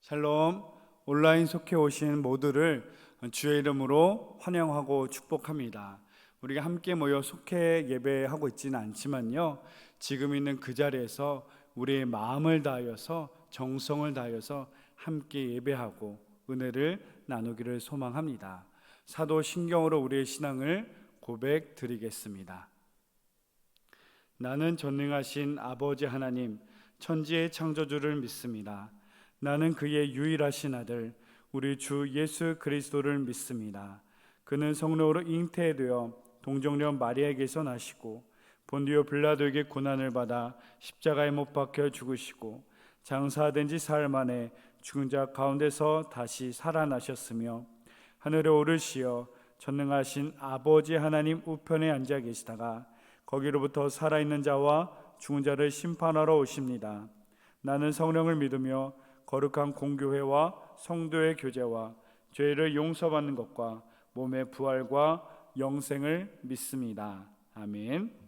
샬롬. 온라인 속해 오신 모두를 주의 이름으로 환영하고 축복합니다. 우리가 함께 모여 속해 예배하고 있지는 않지만요, 지금 있는 그 자리에서 우리의 마음을 다하여서, 정성을 다하여서 함께 예배하고 은혜를 나누기를 소망합니다. 사도신경으로 우리의 신앙을 고백드리겠습니다. 나는 전능하신 아버지 하나님, 천지의 창조주를 믿습니다. 나는 그의 유일하신 아들 우리 주 예수 그리스도를 믿습니다. 그는 성령으로 잉태되어 동정녀 마리아에게서 나시고 본디오 빌라도에게 고난을 받아 십자가에 못 박혀 죽으시고 장사된 지 사흘 만에 죽은 자 가운데서 다시 살아나셨으며 하늘에 오르시어 전능하신 아버지 하나님 우편에 앉아 계시다가 거기로부터 살아있는 자와 죽은 자를 심판하러 오십니다. 나는 성령을 믿으며 거룩한 공교회와 성도의 교제와 죄를 용서받는 것과 몸의 부활과 영생을 믿습니다. 아멘.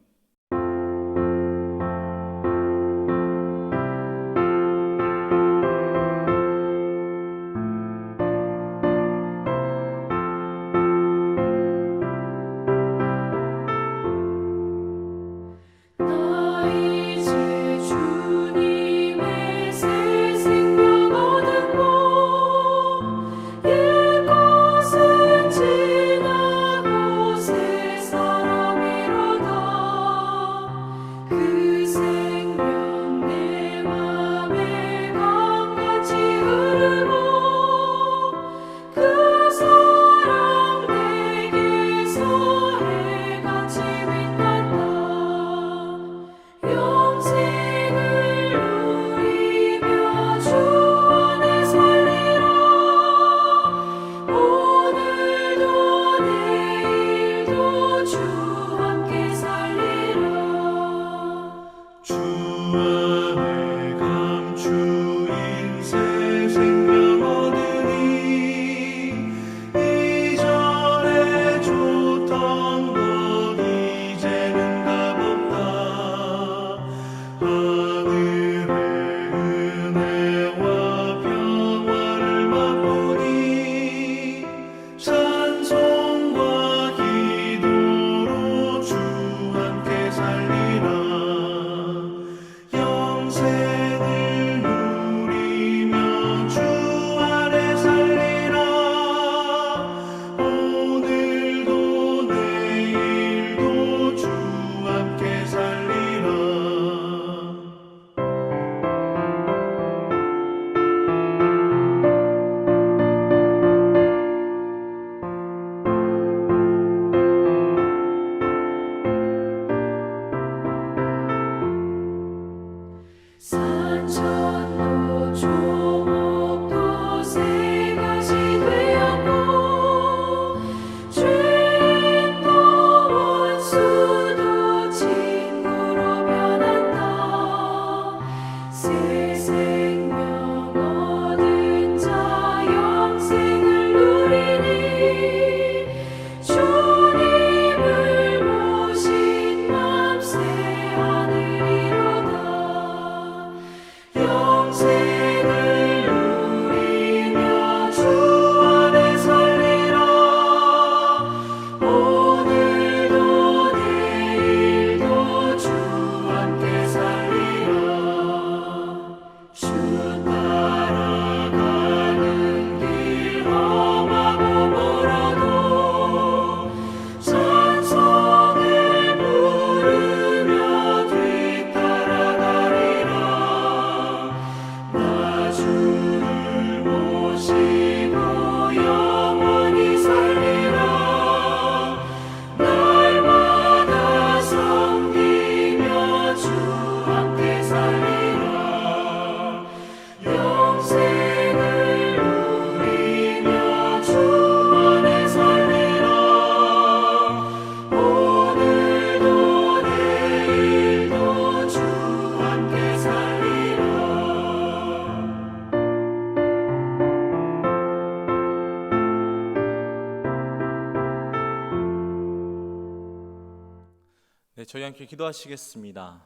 저희 함께 기도하시겠습니다.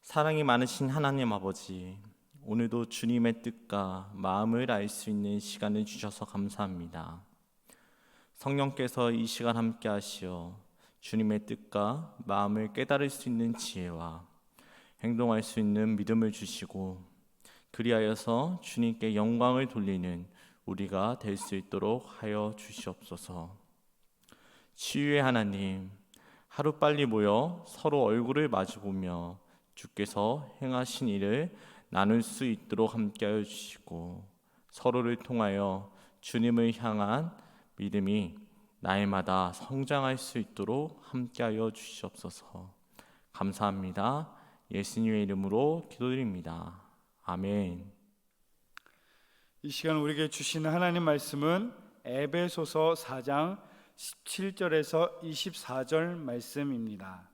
사랑이 많으신 하나님 아버지, 오늘도 주님의 뜻과 마음을 알 수 있는 시간을 주셔서 감사합니다. 성령께서 이 시간 함께 하시어 주님의 뜻과 마음을 깨달을 수 있는 지혜와 행동할 수 있는 믿음을 주시고, 그리하여서 주님께 영광을 돌리는 우리가 될 수 있도록 하여 주시옵소서. 치유의 하나님, 하루빨리 모여 서로 얼굴을 마주보며 주께서 행하신 일을 나눌 수 있도록 함께하여 주시고, 서로를 통하여 주님을 향한 믿음이 날마다 성장할 수 있도록 함께하여 주시옵소서. 감사합니다. 예수님의 이름으로 기도드립니다. 아멘. 이 시간 우리에게 주시는 하나님 말씀은 에베소서 4장 17절에서 24절 말씀입니다.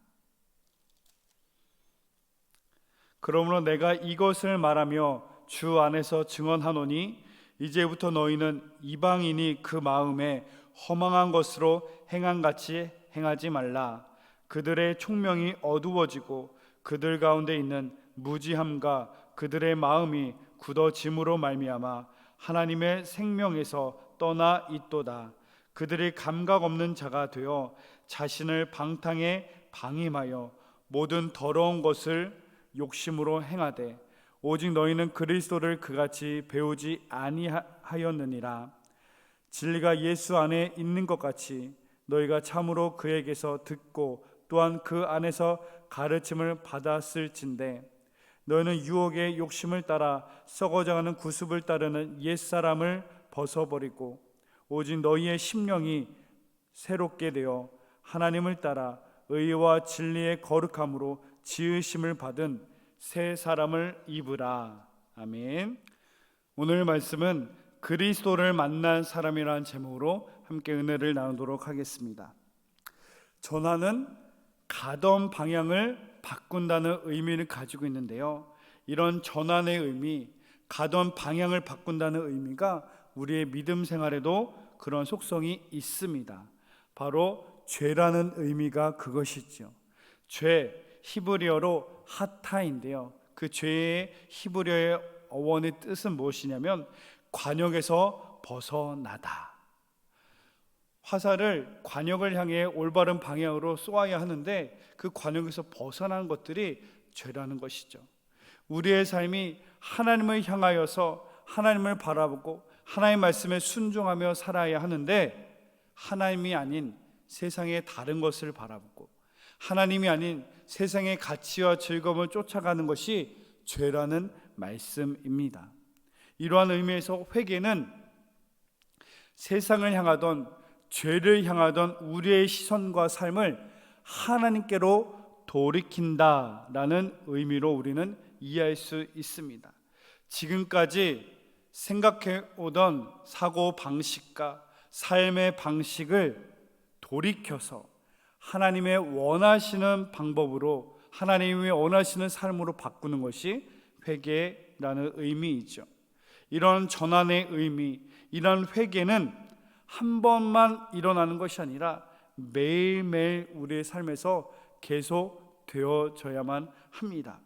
그러므로 내가 이것을 말하며 주 안에서 증언하노니 이제부터 너희는 이방인이 그 마음에 허망한 것으로 행한같이 행하지 말라. 그들의 총명이 어두워지고 그들 가운데 있는 무지함과 그들의 마음이 굳어짐으로 말미암아 하나님의 생명에서 떠나 있도다. 그들이 감각 없는 자가 되어 자신을 방탕에 방임하여 모든 더러운 것을 욕심으로 행하되 오직 너희는 그리스도를 그같이 배우지 아니하였느니라. 진리가 예수 안에 있는 것 같이 너희가 참으로 그에게서 듣고 또한 그 안에서 가르침을 받았을진데, 너희는 유혹의 욕심을 따라 썩어져가는 구습을 따르는 옛사람을 벗어버리고 오직 너희의 심령이 새롭게 되어 하나님을 따라 의와 진리의 거룩함으로 지으심을 받은 새 사람을 입으라. 아멘. 오늘 말씀은 그리스도를 만난 사람이라는 제목으로 함께 은혜를 나누도록 하겠습니다. 전하는 가던 방향을 바꾼다는 의미를 가지고 있는데요, 이런 전환의 의미, 가던 방향을 바꾼다는 의미가 우리의 믿음 생활에도 그런 속성이 있습니다. 바로 죄라는 의미가 그것이죠. 죄, 히브리어로 하타인데요, 그 죄의 히브리어의 어원의 뜻은 무엇이냐면 관역에서 벗어나다. 화살을 관역을 향해 올바른 방향으로 쏘아야 하는데 그 관역에서 벗어난 것들이 죄라는 것이죠. 우리의 삶이 하나님을 향하여서 하나님을 바라보고 하나님의 말씀에 순종하며 살아야 하는데, 하나님이 아닌 세상의 다른 것을 바라보고 하나님이 아닌 세상의 가치와 즐거움을 쫓아가는 것이 죄라는 말씀입니다. 이러한 의미에서 회개는 세상을 향하던 죄를 향하던 우리의 시선과 삶을 하나님께로 돌이킨다라는 의미로 우리는 이해할 수 있습니다. 지금까지 생각해 오던 사고 방식과 삶의 방식을 돌이켜서 하나님의 원하시는 방법으로, 하나님이 원하시는 삶으로 바꾸는 것이 회개라는 의미이죠. 이런 전환의 의미, 이런 회개는 한 번만 일어나는 것이 아니라 매일매일 우리의 삶에서 계속 되어져야만 합니다.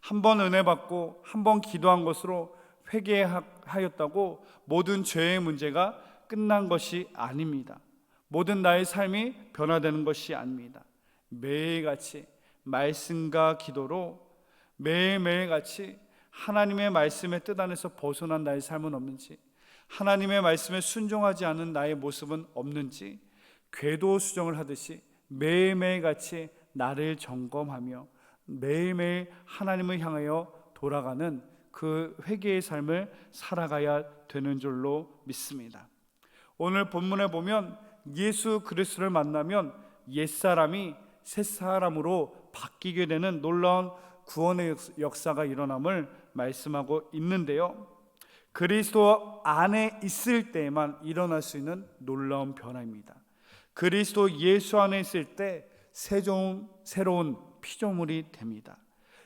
한 번 은혜 받고 한 번 기도한 것으로 회개하였다고 모든 죄의 문제가 끝난 것이 아닙니다. 모든 나의 삶이 변화되는 것이 아닙니다. 매일같이 말씀과 기도로 매일매일같이 하나님의 말씀의 뜻 안에서 벗어난 나의 삶은 없는지, 하나님의 말씀에 순종하지 않은 나의 모습은 없는지 궤도 수정을 하듯이 매일매일같이 나를 점검하며 매일매일 하나님을 향하여 돌아가는 그 회개의 삶을 살아가야 되는 줄로 믿습니다. 오늘 본문에 보면 예수 그리스도를 만나면 옛사람이 새사람으로 바뀌게 되는 놀라운 구원의 역사가 일어남을 말씀하고 있는데요, 그리스도 안에 있을 때에만 일어날 수 있는 놀라운 변화입니다. 그리스도 예수 안에 있을 때 새로운 피조물이 됩니다.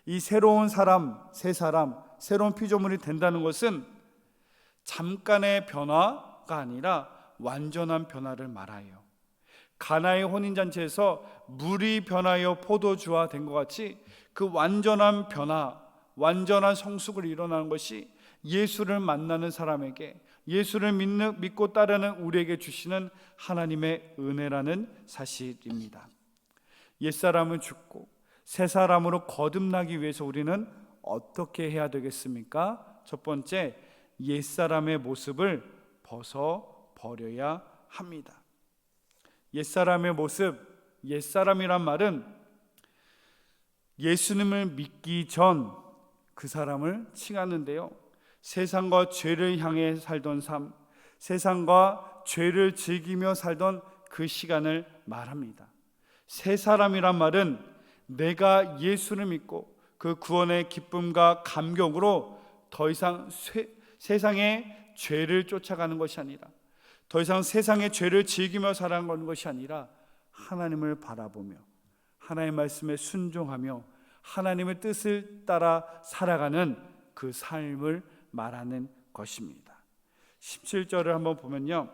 이 새로운 사람, 새 사람, 새로운 피조물이 된다는 것은 잠깐의 변화가 아니라 완전한 변화를 말하여, 가나의 혼인잔치에서 물이 변하여 포도주화 된 것 같이 그 완전한 변화, 완전한 성숙을 일어나는 것이 예수를 만나는 사람에게, 예수를 믿고 따르는 우리에게 주시는 하나님의 은혜라는 사실입니다. 옛사람은 죽고 새 사람으로 거듭나기 위해서 우리는 어떻게 해야 되겠습니까? 첫 번째, 옛사람의 모습을 벗어버려야 합니다. 옛사람의 모습, 옛사람이란 말은 예수님을 믿기 전 그 사람을 칭하는데요, 세상과 죄를 향해 살던 삶, 세상과 죄를 즐기며 살던 그 시간을 말합니다. 새 사람이란 말은 내가 예수를 믿고 그 구원의 기쁨과 감격으로 더 이상 세상의 죄를 쫓아가는 것이 아니라, 더 이상 세상의 죄를 즐기며 살아가는 것이 아니라 하나님을 바라보며 하나님의 말씀에 순종하며 하나님의 뜻을 따라 살아가는 그 삶을 말하는 것입니다. 17절을 한번 보면요,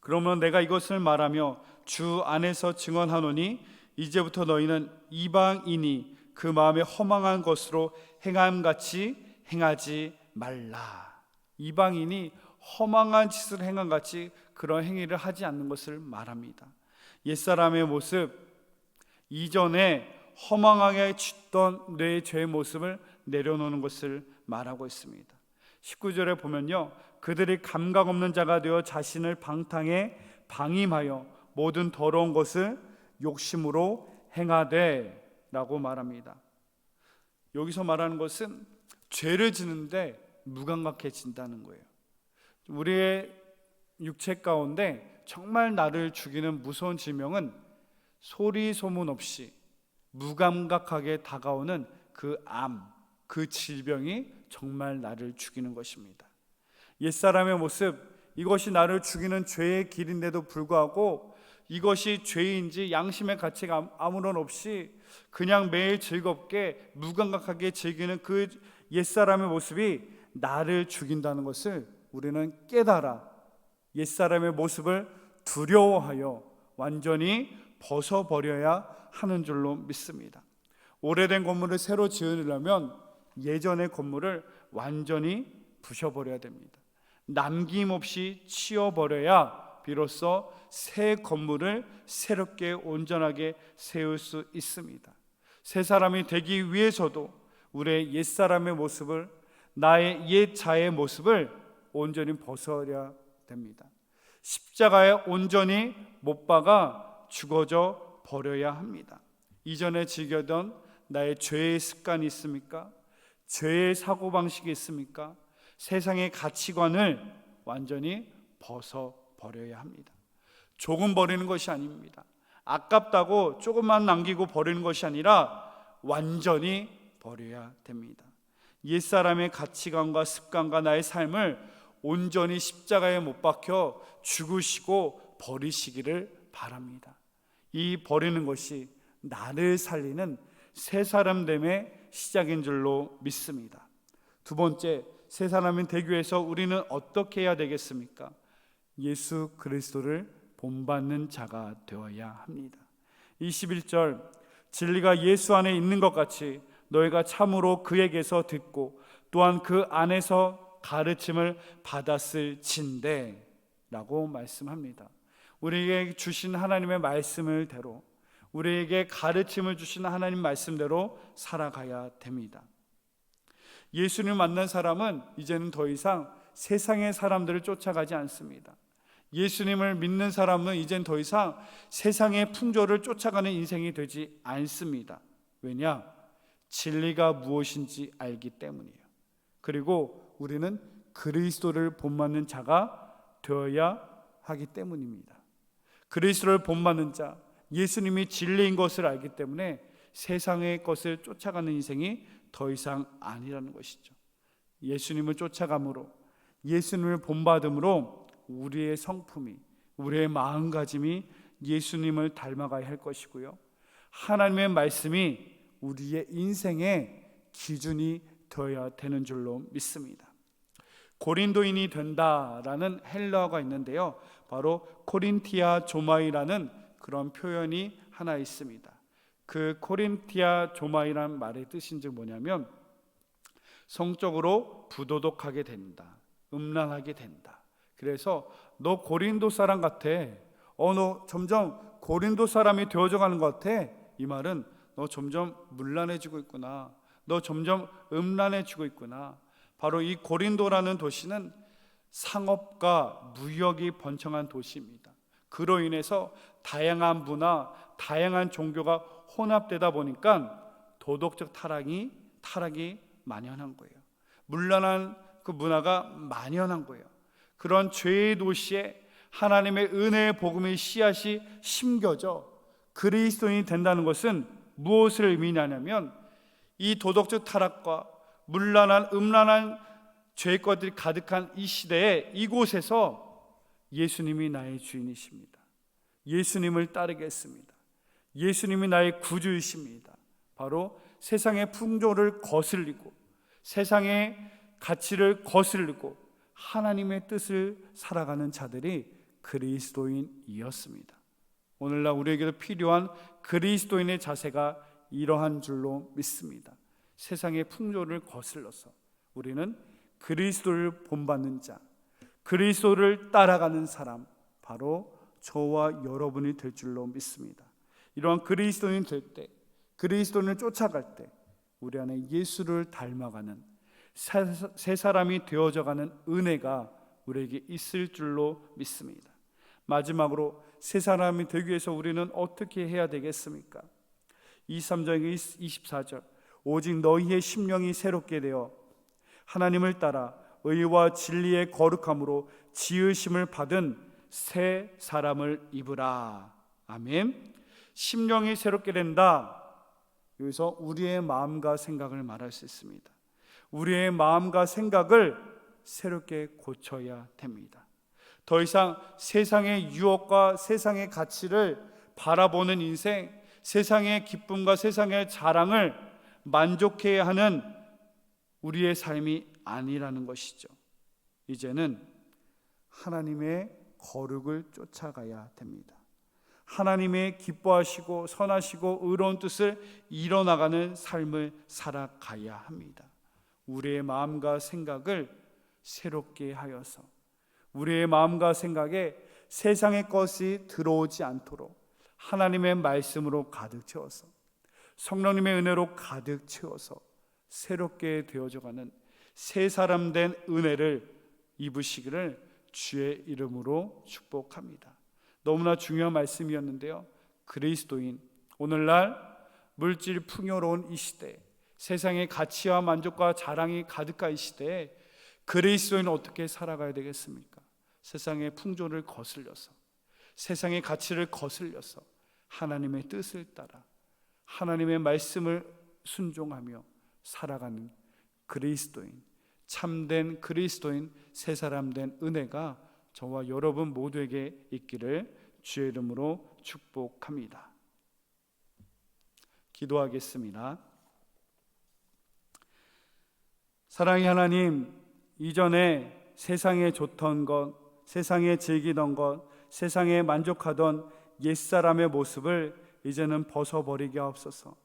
그러면 내가 이것을 말하며 주 안에서 증언하노니 이제부터 너희는 이방인이 그 마음에 허망한 것으로 행함같이 행하지 말라. 이방인이 허망한 짓을 행함같이 그런 행위를 하지 않는 것을 말합니다. 옛사람의 모습, 이전에 허망하게 짓던 내 죄의 모습을 내려놓는 것을 말하고 있습니다. 19절에 보면요, 그들이 감각 없는 자가 되어 자신을 방탕에 방임하여 모든 더러운 것을 욕심으로 행하되 라고 말합니다. 여기서 말하는 것은 죄를 지는데 무감각해진다는 거예요. 우리의 육체 가운데 정말 나를 죽이는 무서운 질병은 소리 소문 없이 무감각하게 다가오는 그 암, 그 질병이 정말 나를 죽이는 것입니다. 옛사람의 모습, 이것이 나를 죽이는 죄의 길인데도 불구하고 이것이 죄인지 양심의 가치가 아무런 없이 그냥 매일 즐겁게 무감각하게 즐기는 그 옛사람의 모습이 나를 죽인다는 것을 우리는 깨달아 옛사람의 모습을 두려워하여 완전히 벗어버려야 하는 줄로 믿습니다. 오래된 건물을 새로 지으려면 예전의 건물을 완전히 부셔버려야 됩니다. 남김없이 치워버려야 비로소 새 건물을 새롭게 온전하게 세울 수 있습니다. 새 사람이 되기 위해서도 우리의 옛사람의 모습을, 나의 옛 자의 모습을 온전히 벗어야 됩니다. 십자가에 온전히 못 박아 죽어져 버려야 합니다. 이전에 즐기던 나의 죄의 습관이 있습니까? 죄의 사고방식이 있습니까? 세상의 가치관을 완전히 벗어버려야 합니다. 조금 버리는 것이 아닙니다. 아깝다고 조금만 남기고 버리는 것이 아니라 완전히 버려야 됩니다. 옛사람의 가치관과 습관과 나의 삶을 온전히 십자가에 못 박혀 죽으시고 버리시기를 바랍니다. 이 버리는 것이 나를 살리는 새 사람 됨의 시작인 줄로 믿습니다. 두 번째, 새 사람이 되기 위해서 우리는 어떻게 해야 되겠습니까? 예수 그리스도를 본받는 자가 되어야 합니다. 21절, 진리가 예수 안에 있는 것 같이 너희가 참으로 그에게서 듣고 또한 그 안에서 가르침을 받았을 진대 라고 말씀합니다. 우리에게 주신 하나님의 말씀을 대로, 우리에게 가르침을 주신 하나님 말씀대로 살아가야 됩니다. 예수님을 만난 사람은 이제는 더 이상 세상의 사람들을 쫓아가지 않습니다. 예수님을 믿는 사람은 이젠 더 이상 세상의 풍조를 쫓아가는 인생이 되지 않습니다. 왜냐? 진리가 무엇인지 알기 때문이에요. 그리고 우리는 그리스도를 본받는 자가 되어야 하기 때문입니다. 그리스도를 본받는 자, 예수님이 진리인 것을 알기 때문에 세상의 것을 쫓아가는 인생이 더 이상 아니라는 것이죠. 예수님을 쫓아감으로, 예수님을 본받음으로 우리의 성품이, 우리의 마음가짐이 예수님을 닮아가야 할 것이고요, 하나님의 말씀이 우리의 인생의 기준이 되어야 되는 줄로 믿습니다. 고린도인이 된다라는 헬라어가 있는데요, 바로 코린티아 조마이라는 그런 표현이 하나 있습니다. 그 코린티아 조마이란 말의 뜻인지 뭐냐면 성적으로 부도덕하게 된다. 음란하게 된다. 그래서 너 고린도 사람 같아. 너 점점 고린도 사람이 되어져 가는 것 같아. 이 말은 너 점점 문란해지고 있구나. 너 점점 음란해지고 있구나. 바로 이 고린도라는 도시는 상업과 무역이 번창한 도시입니다. 그로 인해서 다양한 문화, 다양한 종교가 혼합되다 보니까 도덕적 타락이 만연한 거예요. 문란한 그 문화가 만연한 거예요. 그런 죄의 도시에 하나님의 은혜의 복음의 씨앗이 심겨져 그리스도인이 된다는 것은 무엇을 의미하냐면, 이 도덕적 타락과 문란한 음란한 죄것들이 가득한 이 시대에 이곳에서 예수님이 나의 주인이십니다. 예수님을 따르겠습니다. 예수님이 나의 구주이십니다. 바로 세상의 풍조를 거슬리고 세상의 가치를 거슬리고 하나님의 뜻을 살아가는 자들이 그리스도인이었습니다. 오늘날 우리에게도 필요한 그리스도인의 자세가 이러한 줄로 믿습니다. 세상의 풍조를 거슬러서 우리는 그리스도를 본받는 자, 그리스도를 따라가는 사람, 바로 저와 여러분이 될 줄로 믿습니다. 이러한 그리스도인 될 때, 그리스도인을 쫓아갈 때 우리 안에 예수를 닮아가는 새 사람이 되어져가는 은혜가 우리에게 있을 줄로 믿습니다. 마지막으로 새 사람이 되기 위해서 우리는 어떻게 해야 되겠습니까? 23장 24절, 오직 너희의 심령이 새롭게 되어 하나님을 따라 의와 진리의 거룩함으로 지으심을 받은 새 사람을 입으라. 아멘. 심령이 새롭게 된다. 여기서 우리의 마음과 생각을 말할 수 있습니다. 우리의 마음과 생각을 새롭게 고쳐야 됩니다. 더 이상 세상의 유혹과 세상의 가치를 바라보는 인생, 세상의 기쁨과 세상의 자랑을 만족해야 하는 우리의 삶이 아니라는 것이죠. 이제는 하나님의 거룩을 쫓아가야 됩니다. 하나님의 기뻐하시고 선하시고 의로운 뜻을 이뤄나가는 삶을 살아가야 합니다. 우리의 마음과 생각을 새롭게 하여서 우리의 마음과 생각에 세상의 것이 들어오지 않도록 하나님의 말씀으로 가득 채워서 성령님의 은혜로 가득 채워서 새롭게 되어져가는 새 사람 된 은혜를 입으시기를 주의 이름으로 축복합니다. 너무나 중요한 말씀이었는데요, 그리스도인, 오늘날 물질 풍요로운 이 시대에 세상의 가치와 만족과 자랑이 가득한 이 시대에 그리스도인은 어떻게 살아가야 되겠습니까? 세상의 풍조를 거슬려서 세상의 가치를 거슬려서 하나님의 뜻을 따라 하나님의 말씀을 순종하며 살아가는 그리스도인, 참된 그리스도인, 새 사람 된 은혜가 저와 여러분 모두에게 있기를 주의 이름으로 축복합니다. 기도하겠습니다. 사랑의 하나님, 이전에 세상에 좋던 것, 세상에 즐기던 것, 세상에 만족하던 옛사람의 모습을 이제는 벗어버리게 하옵소서.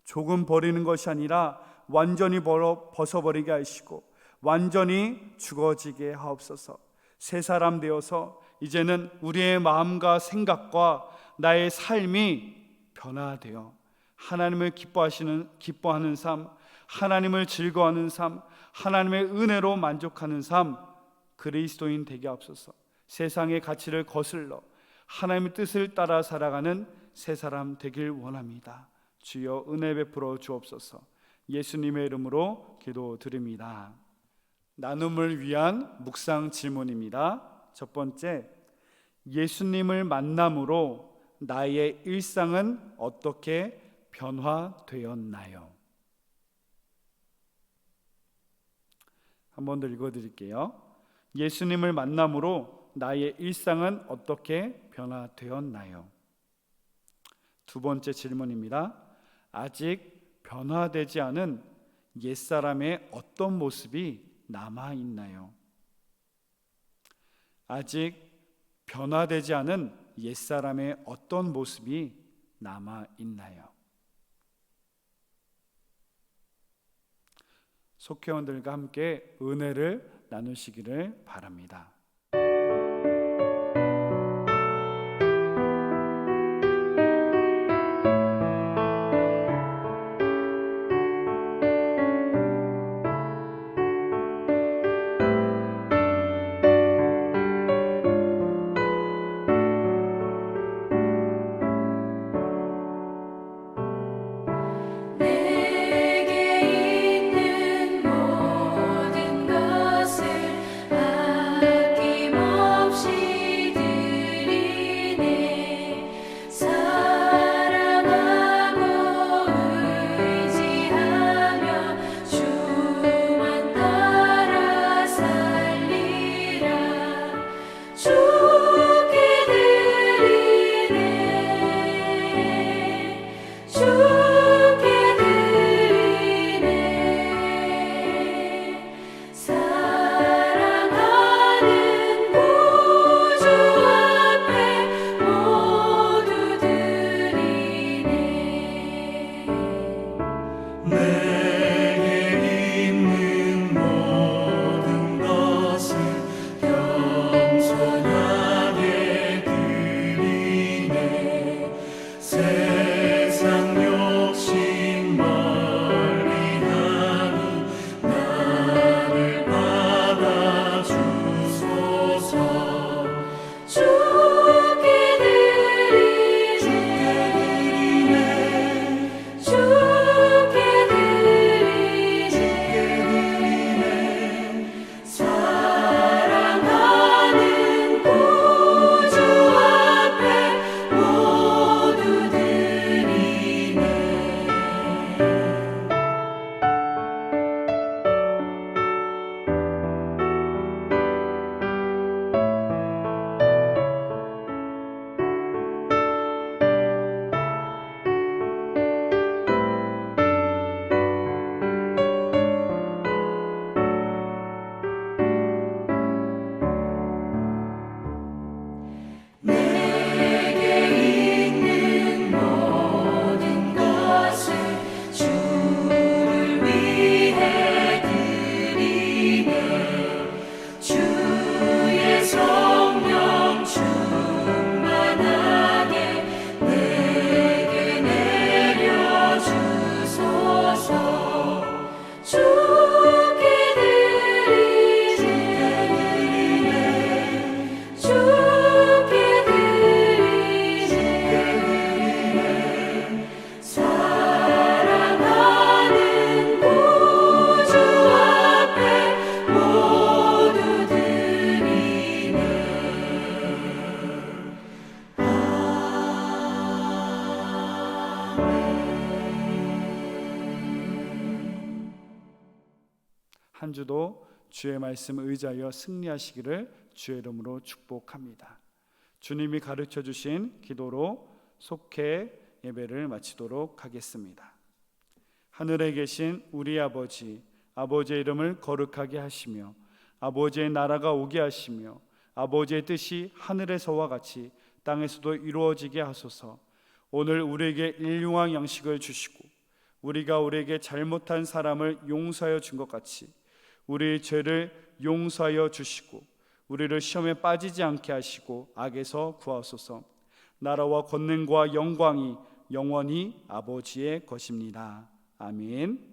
조금 버리는 것이 아니라 완전히 벗어버리게 하시고 완전히 죽어지게 하옵소서. 새 사람 되어서 이제는 우리의 마음과 생각과 나의 삶이 변화되어 하나님을 기뻐하는 삶, 하나님을 즐거워하는 삶, 하나님의 은혜로 만족하는 삶, 그리스도인 되게 하옵소서. 세상의 가치를 거슬러 하나님의 뜻을 따라 살아가는 새 사람 되길 원합니다. 주여 은혜 베풀어 주옵소서. 예수님의 이름으로 기도드립니다. 나눔을 위한 묵상 질문입니다. 첫 번째, 예수님을 만남으로 나의 일상은 어떻게 변화되었나요? 한 번 더 읽어드릴게요. 예수님을 만남으로 나의 일상은 어떻게 변화되었나요? 두 번째 질문입니다. 아직 변화되지 않은 옛사람의 어떤 모습이 남아있나요? 아직 변화되지 않은 옛사람의 어떤 모습이 남아있나요? 속회원들과 함께 은혜를 나누시기를 바랍니다. 한 주도 주의 말씀 의지하여 승리하시기를 주의 이름으로 축복합니다. 주님이 가르쳐 주신 기도로 속회 예배를 마치도록 하겠습니다. 하늘에 계신 우리 아버지, 아버지의 이름을 거룩하게 하시며 아버지의 나라가 오게 하시며 아버지의 뜻이 하늘에서와 같이 땅에서도 이루어지게 하소서. 오늘 우리에게 일용할 양식을 주시고 우리가 우리에게 잘못한 사람을 용서하여 준 것 같이 우리의 죄를 용서하여 주시고 우리를 시험에 빠지지 않게 하시고 악에서 구하소서. 나라와 권능과 영광이 영원히 아버지의 것입니다. 아멘.